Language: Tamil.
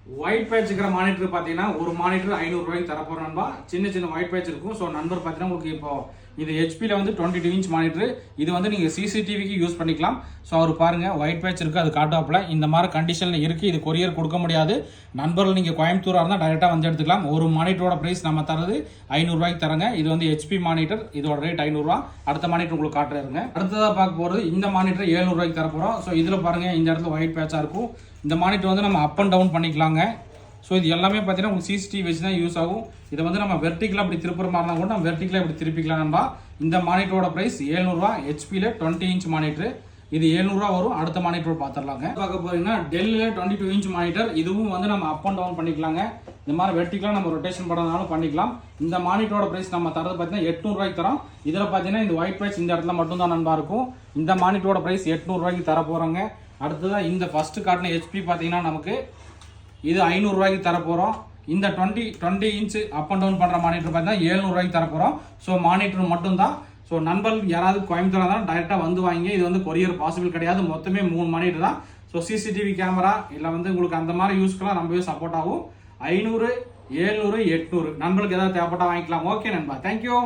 ஒயிட் பேட்ச் இருக்கிற மானிட்டர் பார்த்தீங்கன்னா ஒரு மானிட்டர் 500 ரூபாய்க்கு தரப்போறோம் நண்பா. சின்ன சின்ன ஒயிட் பேட்ச் இருக்கும். ஸோ நண்பர் பார்த்தீங்கன்னா உங்களுக்கு இப்போ இது ஹெச்பியில் வந்து 22 இன்ச் மானிட்டர். இது வந்து நீங்கள் சிசிடிவிக்கு யூஸ் பண்ணிக்கலாம். ஸோ அவர் பாருங்க ஒயிட் பேட்ச் இருக்குது, அது காட்டாப்பில் இந்த மாதிரி கண்டிஷனில் இருக்குது. இது கொரியர் கொடுக்க முடியாது. நண்பர்கள் நீங்கள் கோயம்புத்தூராக இருந்தால் டைரெக்டாக வந்து எடுத்துக்கலாம். ஒரு மானிட்டரோட ப்ரைஸ் நம்ம தரது 500 ரூபாய்க்கு தரங்க. இது வந்து ஹெச்பி மானிட்டர், இதோட ரேட் 500 ரூபா. அடுத்த மானிட்டர் உங்களுக்கு காட்டுறாருங்க. அடுத்ததாக பார்க்க போகிறது இந்த மானிட்டர் 700 ரூபாய்க்கு தரப்போகிறோம். ஸோ இதில் பாருங்கள் இந்த இடத்துல ஒயிட் பேட்சாக இருக்கும். இந்த மானிட்டர் வந்து நம்ம அப் அண்ட் டவுன் பண்ணிக்கலாங்க. ஸோ இது எல்லாமே பார்த்தீங்கன்னா உங்களுக்கு சிசிடிவி வச்சு தான் யூஸ் ஆகும். இதை வந்து நம்ம வெர்டிக்கலாக அப்படி திருப்புற மாதிரி இருந்தால் கூட நம்ம வெர்டிக்கலாக இப்படி திருப்பிக்கலாம் நண்பா. இந்த மானிட்டரோட ப்ரைஸ் 700 ரூபா. ஹெச்பியில் 20 இன்ச் மானிட்டர். இது 700 ரூபா வரும். அடுத்த மானிட்டர் பார்த்துடலாங்க. பார்க்க போறீங்கன்னா டெல்லில் 22 இன்ச் மானிட்டர். இதுவும் வந்து நம்ம அப் அண்ட் டவுன் பண்ணிக்கலாங்க. இந்த மாதிரி வெர்டிக்கலாக நம்ம ரொட்டேஷன் பண்ணுறதுனாலும் பண்ணிக்கலாம். இந்த மானிட்டரோட ப்ரைஸ் நம்ம தரது பார்த்தீங்கன்னா 800 ரூபாய்க்கு தரோம். இதில் பார்த்தீங்கன்னா இந்த ஒயிட் பேட்ச் இந்த இடத்துல மட்டும்தான் நண்பா இருக்கும். இந்த மானிட்டரோட ப்ரைஸ் 800 ரூபாய்க்கு தர போகிறோங்க. அடுத்ததாக இந்த ஃபர்ஸ்ட் காட்டின ஹெச்பி பார்த்தீங்கன்னா நமக்கு இது 500 ரூபாய்க்கு தர போகிறோம். இந்த 20 இன்ச் அப் அண்ட் டவுன் பண்ணுற மானிட்டர் பார்த்தீங்கன்னா 700 ரூபாய்க்கு தர போகிறோம். ஸோ மானிட்டர் மட்டும்தான். ஸோ நண்பர்கள் யாராவது கோயம்புத்தூர் தான் டைரெக்டாக வந்து வாங்க. இது வந்து கொரியர் பாசிபிள் கிடையாது. மொத்தமே 3 மானிட்டர் தான். ஸோ சிசிடிவி கேமரா இல்லை வந்து உங்களுக்கு அந்த மாதிரி யூஸ்க்கெல்லாம் ரொம்பவே சப்போர்ட் ஆகும். 500, 700, 800 நண்பர்களுக்கு ஏதாவது தேவைப்பட்டா வாங்கிக்கலாம். ஓகே நண்பா, தேங்க்யூ.